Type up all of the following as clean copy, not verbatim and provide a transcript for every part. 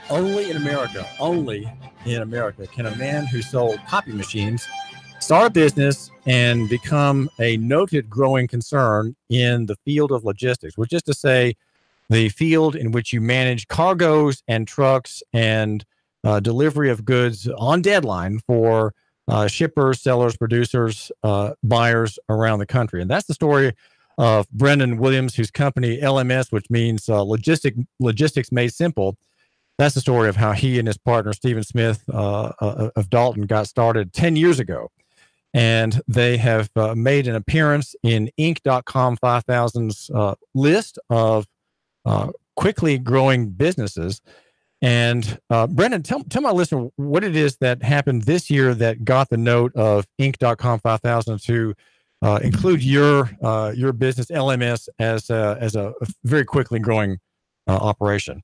Only in America can a man who sold copy machines start a business and become a noted growing concern in the field of logistics, which is to say the field in which you manage cargoes and trucks and delivery of goods on deadline for shippers, sellers, producers, buyers around the country. And that's the story of Brendan Williams, whose company LMS, which means logistics made simple. That's the story of how he and his partner, Stephen Smith of Dalton, got started 10 years ago. And they have made an appearance in Inc.com 5000's list of quickly growing businesses. And Brendan, tell my listener what it is that happened this year that got the note of Inc.com 5000 to include your business LMS as a very quickly growing operation.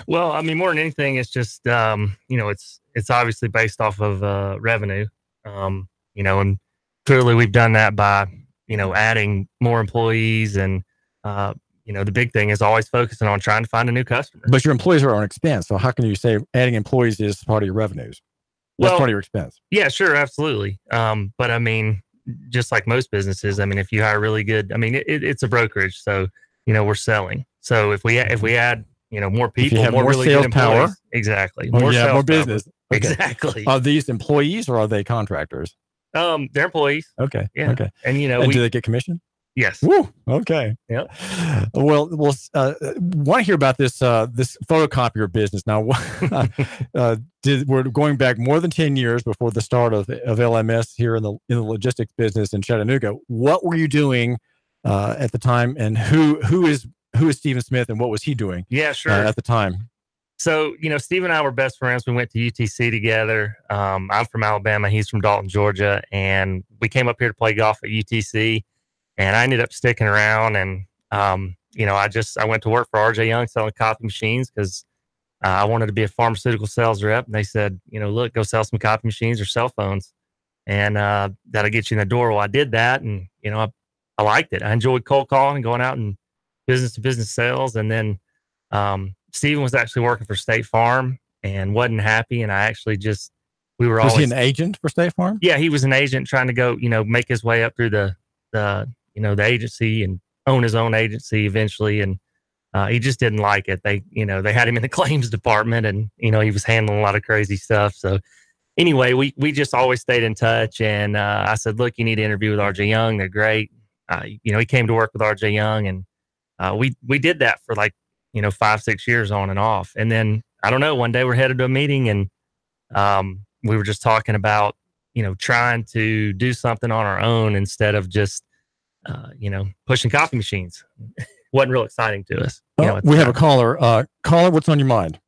Well, I mean, more than anything, it's just, it's obviously based off of revenue, and clearly we've done that by, adding more employees. And, the big thing is always focusing on trying to find a new customer. But your employees are on expense. So how can you say adding employees is part of your revenues? That's part of your expense. Yeah, sure. Absolutely. But I mean, just like most businesses, I mean, if you hire really good, I mean, it's a brokerage. So, we're selling. So if we add, more people, more really sales good employees, power. Exactly. More business. Okay. Exactly. Are these employees or are they contractors? They're employees. Okay. Yeah. Okay. And do they get commission? Yes. Woo. Okay. Yep. Well, want to hear about this photocopier business now? We're going back more than 10 years before the start of LMS here in the logistics business in Chattanooga. What were you doing at the time, and who is Stephen Smith, and what was he doing? Yeah, sure. At the time. So, Steve and I were best friends. We went to UTC together. I'm from Alabama. He's from Dalton, Georgia. And we came up here to play golf at UTC. And I ended up sticking around. And, I went to work for RJ Young selling copy machines because I wanted to be a pharmaceutical sales rep. And they said, look, go sell some copy machines or cell phones. And that'll get you in the door. Well, I did that. And, I liked it. I enjoyed cold calling and going out and business to business sales. And then Stephen was actually working for State Farm and wasn't happy. And I actually was he an agent for State Farm? Yeah, he was an agent trying to go, make his way up through the agency and own his own agency eventually. And he just didn't like it. They had him in the claims department and, he was handling a lot of crazy stuff. So anyway, we just always stayed in touch. And I said, look, you need to interview with RJ Young. They're great. He came to work with RJ Young, and we did that for 5-6 years on and off. And then I don't know, one day we're headed to a meeting and we were just talking about, trying to do something on our own instead of just, pushing copy machines. Wasn't real exciting to us. We have a caller. Caller, what's on your mind?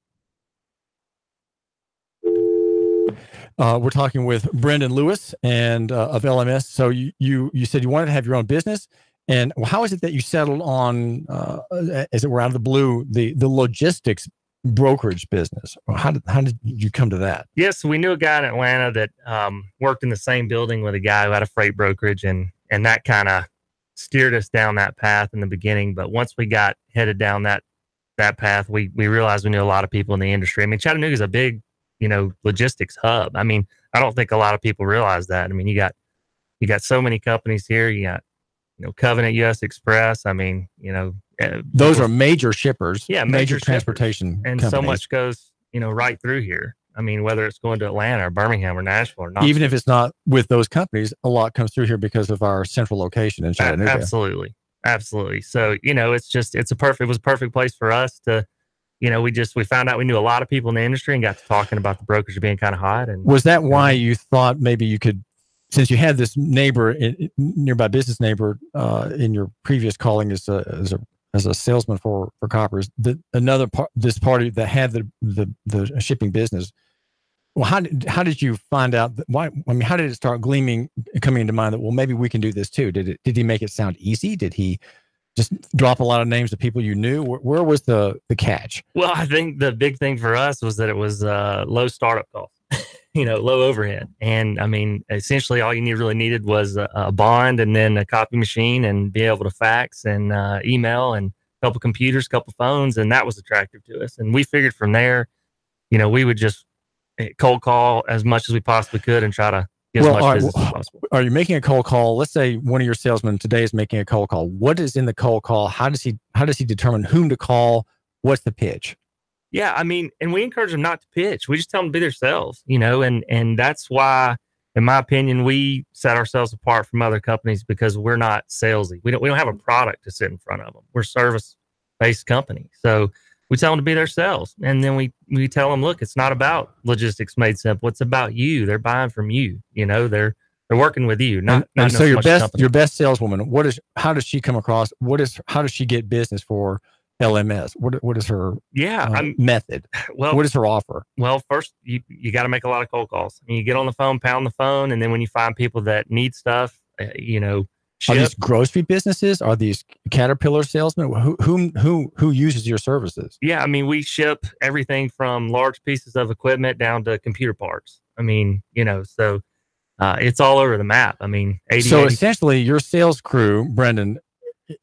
We're talking with Brendan Lewis and of LMS. So you said you wanted to have your own business. And how is it that you settled on, as it were out of the blue, the logistics brokerage business? How did you come to that? Yes, we knew a guy in Atlanta that worked in the same building with a guy who had a freight brokerage, and that kind of steered us down that path in the beginning. But once we got headed down that path, we realized we knew a lot of people in the industry. I mean, Chattanooga is a big, logistics hub. I mean, I don't think a lot of people realize that. I mean, you got so many companies here. You got Covenant, US Express. I mean, those are major shippers. Yeah, major transportation and companies. So much goes, right through here. I mean, whether it's going to Atlanta or Birmingham or Nashville or not. Even if it's not with those companies, a lot comes through here because of our central location in Chattanooga. Absolutely. So, it was a perfect place for us to, we found out we knew a lot of people in the industry and got to talking about the brokerage being kind of hot. And was that why you thought maybe you could, since you had this nearby business neighbor in your previous calling as a salesman for coppers, this party that had the shipping business, well, how did you find out how did it start coming into mind that, well, maybe we can do this too? Did he make it sound easy? Did he just drop a lot of names of people you knew? Where was the catch? Well, I think the big thing for us was that it was low startup costs. Low overhead. And I mean, essentially all you really needed was a bond and then a copy machine and be able to fax and email. And couple computers, couple phones, and that was attractive to us. And we figured from there, we would just cold call as much as we possibly could and try to get as much business as possible. Are you making a cold call? Let's say one of your salesmen today is making a cold call. What is in the cold call? How does he determine whom to call? What's the pitch? Yeah, I mean, and we encourage them not to pitch. We just tell them to be themselves, and that's why, in my opinion, we set ourselves apart from other companies because we're not salesy. We don't have a product to sit in front of them. We're a service-based company. So we tell them to be themselves. And then we tell them, look, it's not about logistics made simple. It's about you. They're buying from you. They're working with you. Not so your best saleswoman, how does she come across? How does she get business for LMS? What is her method? Well, what is her offer? Well, first you got to make a lot of cold calls. You get on the phone, pound the phone, and then when you find people that need stuff, Are these grocery businesses? Are these Caterpillar salesmen? Who uses your services? Yeah, I mean, we ship everything from large pieces of equipment down to computer parts. I mean, so it's all over the map. I mean, essentially, your sales crew, Brendan,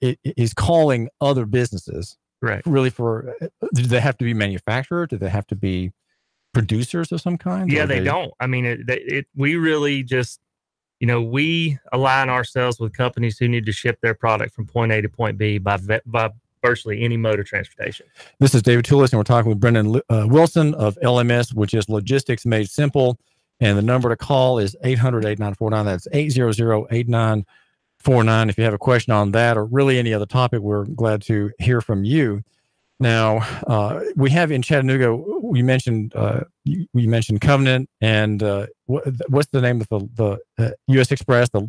is calling other businesses. Correct. Really, do they have to be manufacturers? Do they have to be producers of some kind? Yeah, they don't. I mean, we really just, we align ourselves with companies who need to ship their product from point A to point B by virtually any mode of transportation. This is David Toulis, and we're talking with Brendan Wilson of LMS, which is Logistics Made Simple. And the number to call is 800-8949. That's 800-8949. If you have a question on that or really any other topic, we're glad to hear from you. Now, we have in Chattanooga, we mentioned Covenant and what's the name of the U.S. Express, the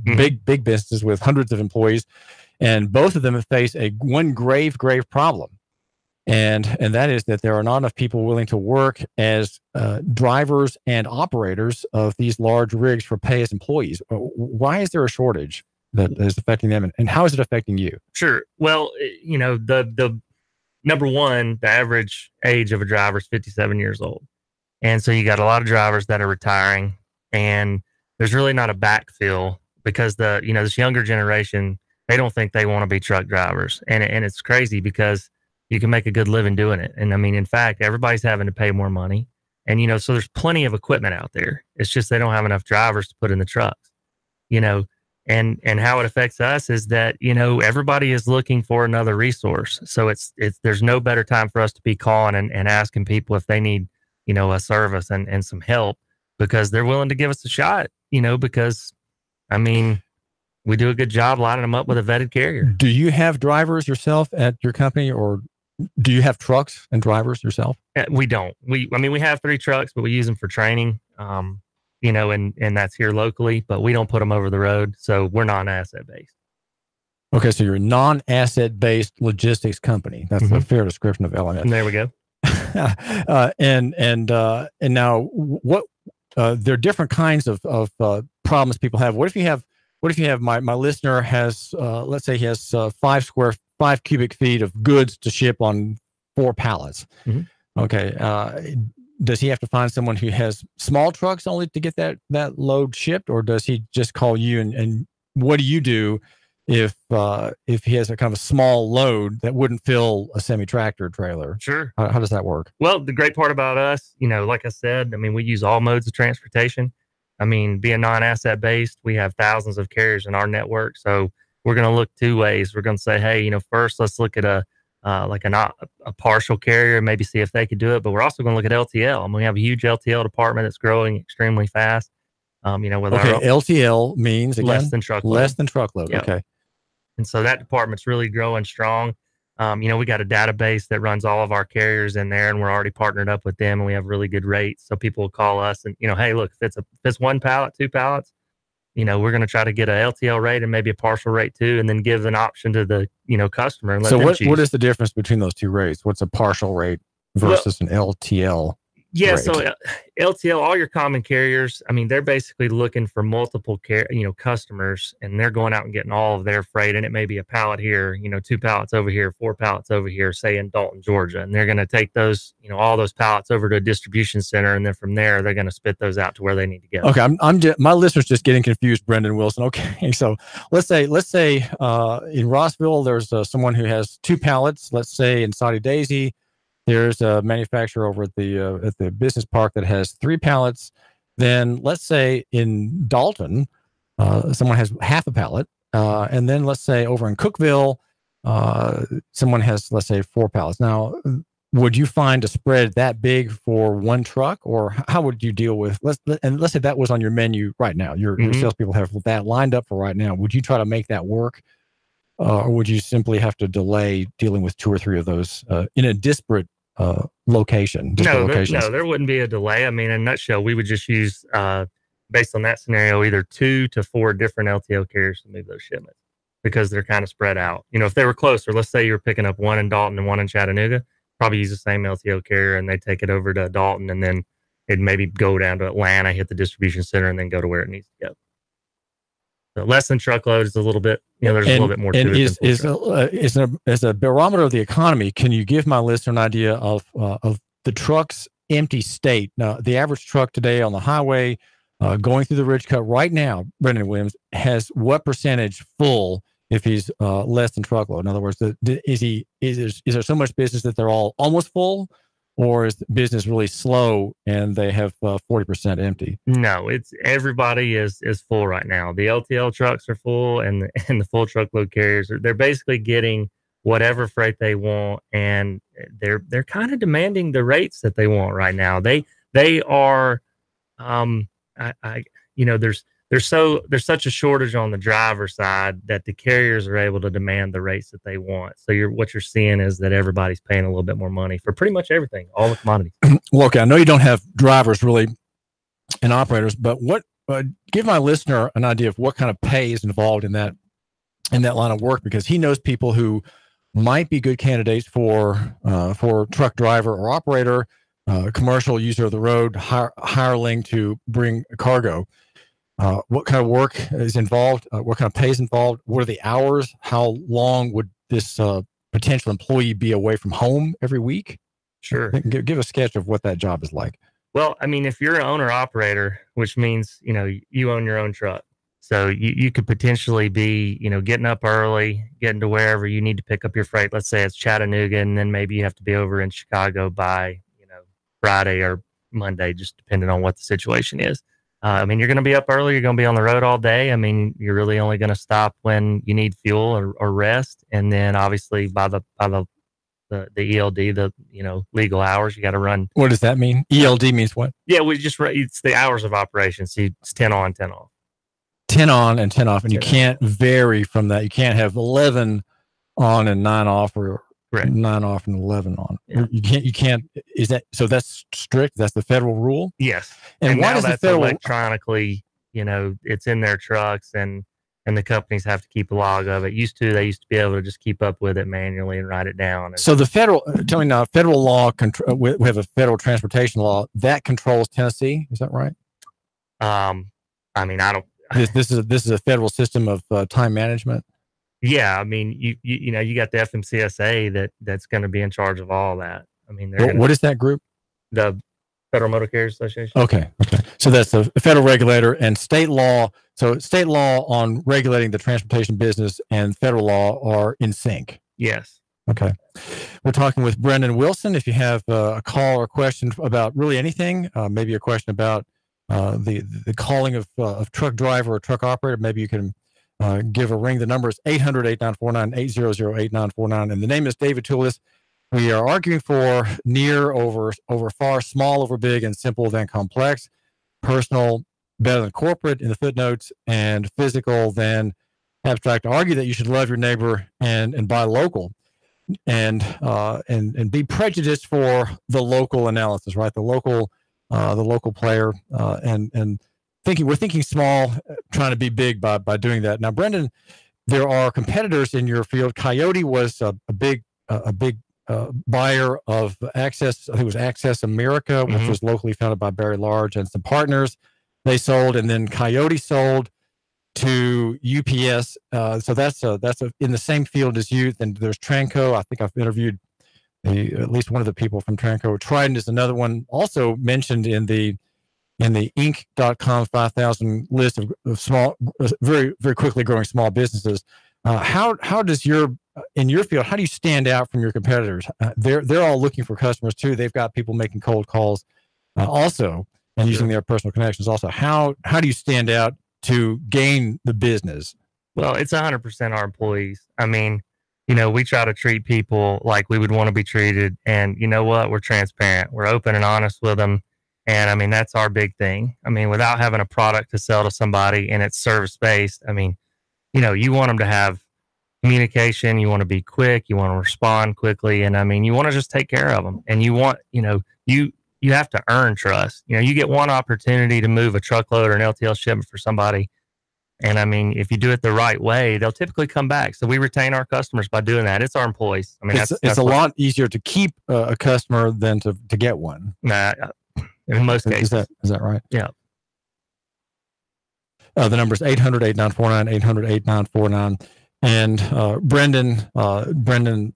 big businesses with hundreds of employees, and both of them face one grave problem, and that is that there are not enough people willing to work as drivers and operators of these large rigs for pay as employees. Why is there a shortage that is affecting them, and how is it affecting you? Sure. Well, the number one, the average age of a driver is 57 years old. And so you got a lot of drivers that are retiring, and there's really not a backfill because this younger generation, they don't think they want to be truck drivers. And it's crazy because you can make a good living doing it. And I mean, in fact, everybody's having to pay more money. And, so there's plenty of equipment out there. It's just, they don't have enough drivers to put in the trucks, and how it affects us is that, everybody is looking for another resource. So there's no better time for us to be calling and asking people if they need, a service and some help, because they're willing to give us a shot, because I mean, we do a good job lining them up with a vetted carrier. Do you have drivers yourself at your company, or do you have trucks and drivers yourself? We don't. We have 3 trucks, but we use them for training. And that's here locally, but we don't put them over the road. So we're non-asset based. Okay. So you're a non-asset based logistics company. That's a fair description of LMS. And there we go. And now what, there are different kinds of problems people have. What if you have my listener has, let's say he has 5 cubic feet of goods to ship on 4 pallets. Mm-hmm. Okay. Does he have to find someone who has small trucks only to get that load shipped, or does he just call you? And what do you do if he has a kind of a small load that wouldn't fill a semi-tractor trailer? Sure. How does that work? Well, the great part about us, like I said, I mean, we use all modes of transportation. I mean, being non-asset based, we have thousands of carriers in our network. So we're going to look 2 ways. We're going to say, hey, first let's look at a partial carrier, maybe see if they could do it. But we're also going to look at LTL. And we have a huge LTL department that's growing extremely fast. LTL means again, less than truckload. Less than truckload. Yep. Okay. And so that department's really growing strong. We got a database that runs all of our carriers in there, and we're already partnered up with them, and we have really good rates. So people will call us and, hey, look, if it's 1 pallet, 2 pallets, we're going to try to get a LTL rate and maybe a partial rate too, and then give an option to the, customer. And let them choose. What is the difference between those 2 rates? What's a partial rate versus an LTL? Yeah, Great. so LTL, all your common carriers, I mean, they're basically looking for multiple customers, and they're going out and getting all of their freight. And it may be a pallet here, 2 pallets over here, 4 pallets over here, say in Dalton, Georgia. And they're going to take those, all those pallets over to a distribution center. And then from there, they're going to spit those out to where they need to go. Okay. My listeners just getting confused, Brendan Wilson. Okay. So let's say in Rossville, there's someone who has 2 pallets. Let's say in Saudi Daisy, there's a manufacturer over at the business park that has 3 pallets. Then let's say in Dalton, someone has half a pallet. And then let's say over in Cookville, someone has, let's say, 4 pallets. Now, would you find a spread that big for one truck, or how would you deal with, let's say that was on your menu right now. Your salespeople have that lined up for right now. Would you try to make that work? Or would you simply have to delay dealing with 2 or 3 of those in a disparate location? No, there wouldn't be a delay. I mean, in a nutshell, we would just use, based on that scenario, either 2 to 4 different LTL carriers to move those shipments because they're kind of spread out. If they were closer, let's say you're picking up one in Dalton and one in Chattanooga, probably use the same LTL carrier and they take it over to Dalton, and then it'd maybe go down to Atlanta, hit the distribution center, and then go to where it needs to go. So less than truckload is a little bit, there's a little bit more to it. As a barometer of the economy, can you give my listener an idea of the truck's empty state? Now, the average truck today on the highway going through the Ridge Cut right now, Brendan Williams, has what percentage full if he's less than truckload? In other words, is there so much business that they're all almost full? Or is the business really slow and they have 40% empty? No, it's everybody is full right now. The LTL trucks are full, and the full truckload carriers they're basically getting whatever freight they want, and they're kind of demanding the rates that they want right now. They are, there's such a shortage on the driver side that the carriers are able to demand the rates that they want. So what you're seeing is that everybody's paying a little bit more money for pretty much everything, all the commodities. Well, okay, I know you don't have drivers really and operators, but give my listener an idea of what kind of pay is involved in that line of work, because he knows people who might be good candidates for truck driver or operator, commercial user of the road, hireling to bring cargo. What kind of work is involved? What kind of pay is involved? What are the hours? How long would this potential employee be away from home every week? Sure. Give a sketch of what that job is like. Well, I mean, if you're an owner operator, which means, you own your own truck. So you could potentially be, getting up early, getting to wherever you need to pick up your freight. Let's say it's Chattanooga, and then maybe you have to be over in Chicago by, Friday or Monday, just depending on what the situation is. You're going to be up early. You're going to be on the road all day. I mean, you're really only going to stop when you need fuel or rest. And then obviously by the ELD, the legal hours, you got to run. What does that mean? ELD means what? Yeah, it's the hours of operation. So it's 10 on, 10 off. 10 on and 10 off, and you can't vary from that. You can't have 11 on and 9 off, or correct. 9 off and 11 on. Yeah. You can't. Is that so? That's strict. That's the federal rule. Yes. And why does the federal electronically? It's in their trucks, and the companies have to keep a log of it. They used to be able to just keep up with it manually and write it down. So the federal, tell me now, federal law. We have a federal transportation law that controls Tennessee. Is that right? I don't. This is a federal system of time management. Yeah, I mean, you got the FMCSA that's going to be in charge of all that. I mean, what is that group? The Federal Motor Carriers Association. Okay. So that's the federal regulator, and state law. So state law on regulating the transportation business and federal law are in sync. Yes. Okay. We're talking with Brendan Wilson. If you have a call or question about really anything, maybe a question about the calling of truck driver or truck operator, maybe you can give a ring. The number is 800-8949, 800-8949. And the name is David Toulis. We are arguing for near over far, small over big, and simple than complex, personal better than corporate in the footnotes, and physical than abstract. To argue that you should love your neighbor and buy local, and be prejudiced for the local analysis, right? The local player, and we're thinking small, trying to be big by doing that. Now, Brendan, there are competitors in your field. Coyote was a big buyer of Access. I think it was Access America, which was locally founded by Barry Large and some partners. They sold, and then Coyote sold to UPS. So that's in the same field as you. Then there's Tranco. I think I've interviewed at least one of the people from Tranco. Trident is another one, also mentioned in the Inc.com 5,000 list of small, very very quickly growing small businesses. How does in your field, how do you stand out from your competitors? They're all looking for customers too. They've got people making cold calls also, and using their personal connections also. How do you stand out to gain the business? Well, it's 100% our employees. I mean, we try to treat people like we would want to be treated. And you know what? We're transparent. We're open and honest with them. And I mean, that's our big thing. I mean, without having a product to sell to somebody and it's service based, I mean, you want them to have communication. You want to be quick. You want to respond quickly. And I mean, you want to just take care of them. And you want, you have to earn trust. You get one opportunity to move a truckload or an LTL shipment for somebody. And I mean, if you do it the right way, they'll typically come back. So we retain our customers by doing that. It's our employees. I mean, it's a lot easier to keep a customer than to get one. Nah, in most cases. Is that right? Yeah. The number is 800-8949, 800-8949. And Brendan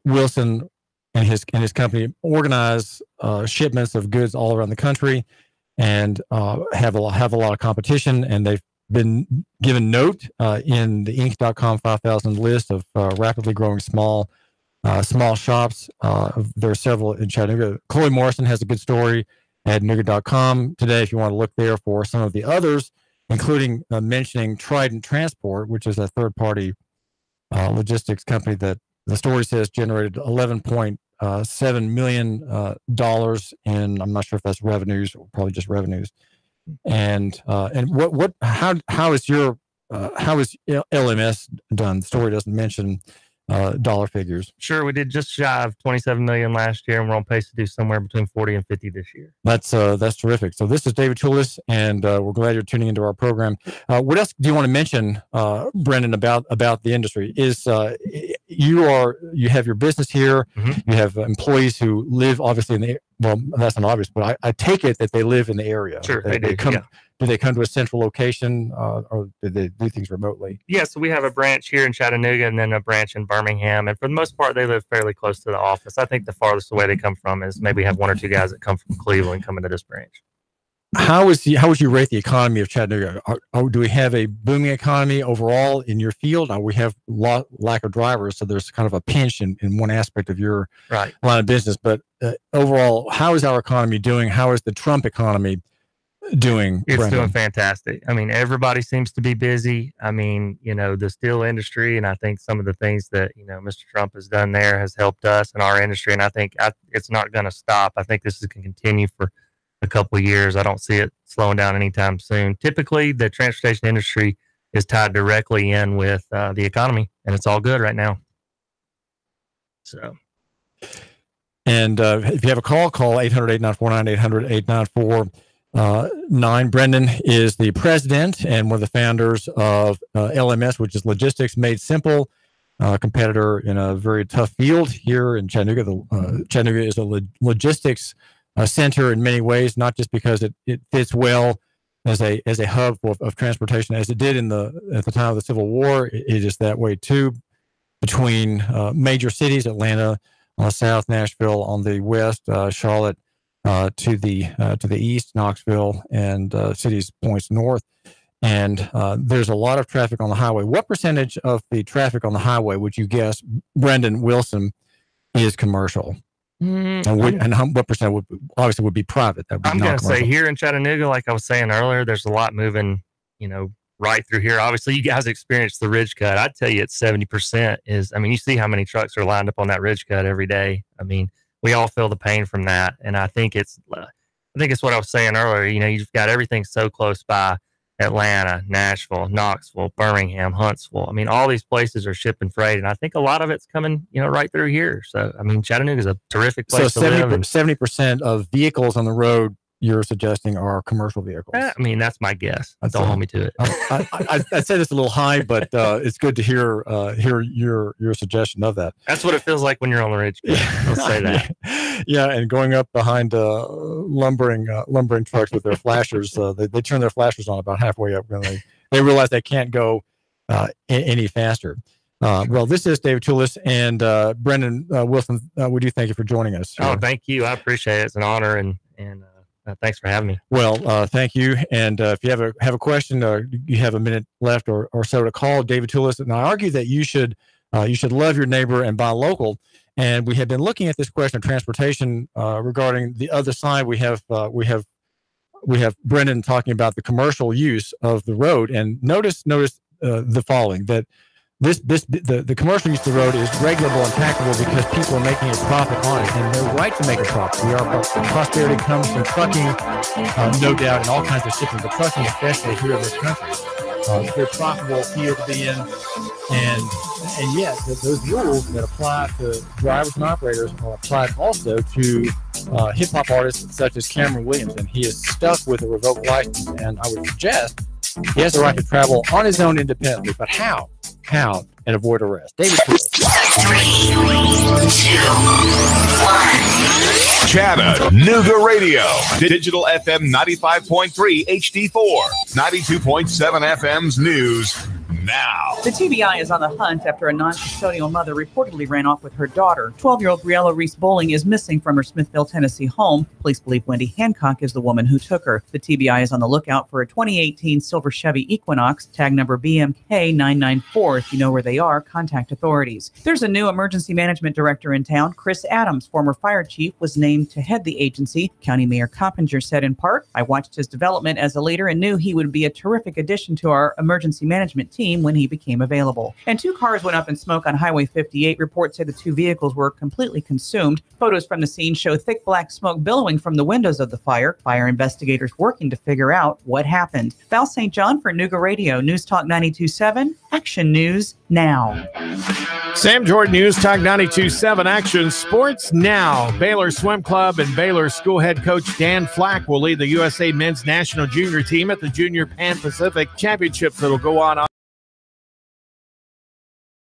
Wilson and his company organize shipments of goods all around the country, and have a lot of competition. And they've been given note in the Inc.com 5,000 list of rapidly growing small shops. There are several in Chattanooga. Chloe Morrison has a good story at Chattanooga.com today if you want to look there for some of the others, including mentioning Trident Transport, which is a third-party logistics company that the story says generated $11.7 million in, I'm not sure if that's revenues or probably just revenues. And how is LMS done? The story doesn't mention dollar figures. Sure, we did just shy of 27 million last year, and we're on pace to do somewhere between 40 and 50 this year. That's terrific. So this is David Toulis, and we're glad you're tuning into our program. What else do you want to mention, Brendan, about the industry? Is you have your business here. You have employees who live obviously in the, well, that's not obvious, but I take it that they live in the area. Sure, they do. Come, yeah. Do they come to a central location, or do they do things remotely? Yeah, so we have a branch here in Chattanooga and then a branch in Birmingham. And for the most part, they live fairly close to the office. I think the farthest away they come from is maybe have one or two guys that come from Cleveland coming to this branch. How would you rate the economy of Chattanooga? Do we have a booming economy overall in your field? We have lack of drivers, so there's kind of a pinch in one aspect of your line of business. But overall, how is our economy doing? How is the Trump economy doing? It's Brendan? Doing fantastic. I mean, everybody seems to be busy. I mean, the steel industry, and I think some of the things that Mr. Trump has done there has helped us in our industry, and I think it's not going to stop. I think this is going to continue for a couple of years. I don't see it slowing down anytime soon. Typically, the transportation industry is tied directly in with the economy, and it's all good right now. So. And if you have a call 800-8949, 800-8949. Brendan is the president and one of the founders of LMS, which is Logistics Made Simple, competitor in a very tough field here in Chattanooga. Chattanooga is a logistics center in many ways, not just because it fits well as a hub of transportation, as it did at the time of the Civil War. It is that way too, between major cities, Atlanta on the south, Nashville on the west, Charlotte to the east, Knoxville, and cities points north. And there's a lot of traffic on the highway. What percentage of the traffic on the highway would you guess, Brendan Wilson, is commercial? What percent would be private? That would I'm going to say here in Chattanooga, like I was saying earlier, there's a lot moving, right through here. Obviously, you guys experienced the ridge cut. I'd tell you it's 70% is, I mean, you see how many trucks are lined up on that ridge cut every day. I mean, we all feel the pain from that. And I think it's what I was saying earlier. You've got everything so close by: Atlanta, Nashville, Knoxville, Birmingham, Huntsville. I mean, all these places are shipping freight, and I think a lot of it's coming, right through here. So, I mean, Chattanooga is a terrific place to live. 70% of vehicles on the road you're suggesting are commercial vehicles. I mean, that's my guess. Don't hold me to it. I'd say it's a little high, but it's good to hear your suggestion of that. That's what it feels like when you're on the ridge. Let's say that. Yeah, and going up behind lumbering trucks with their flashers, they turn their flashers on about halfway up when they realize they can't go any faster. Well, this is David Toulis and Brendan Wilson. We do thank you for joining us. Oh, thank you. I appreciate it. It's an honor, and thanks for having me. Well, thank you. And if you have a question, you have a minute left or so to call David Toulis. And I argue that you should love your neighbor and buy local. And we have been looking at this question of transportation regarding the other side. We have Brendan talking about the commercial use of the road. And notice the following, that the commercial use of the road is regulable and taxable because people are making a profit on it, and they're right to make a profit. Prosperity comes from trucking, no doubt, and all kinds of shipping, but trucking especially here in this country. It's a very profitable field to be in, and yet those rules that apply to drivers and operators are applied also to hip-hop artists such as Cameron Williams, and he is stuck with a revoked license, and I would suggest he has the right to travel on his own independently, but how and avoid arrest. David Toulis. 3, 2, 1. Chattanooga Radio. Digital FM 95.3 HD4. 92.7 FM's news now. The TBI is on the hunt after a non-custodial mother reportedly ran off with her daughter. 12-year-old Briella Reese Bowling is missing from her Smithville, Tennessee home. Police believe Wendy Hancock is the woman who took her. The TBI is on the lookout for a 2018 silver Chevy Equinox, tag number BMK994. If you know where they are, contact authorities. There's a new emergency management director in town. Chris Adams, former fire chief, was named to head the agency. County Mayor Coppinger said in part, "I watched his development as a leader and knew he would be a terrific addition to our emergency management team when he became available." And 2 cars went up in smoke on Highway 58. Reports say the 2 vehicles were completely consumed. Photos from the scene show thick black smoke billowing from the windows of the fire. Fire investigators working to figure out what happened. Val St. John for Nooga Radio, News Talk 92.7, Action News Now. Sam Jordan, News Talk 92.7, Action Sports Now. Baylor Swim Club and Baylor school head coach Dan Flack will lead the USA men's national junior team at the Junior Pan Pacific Championships that will go on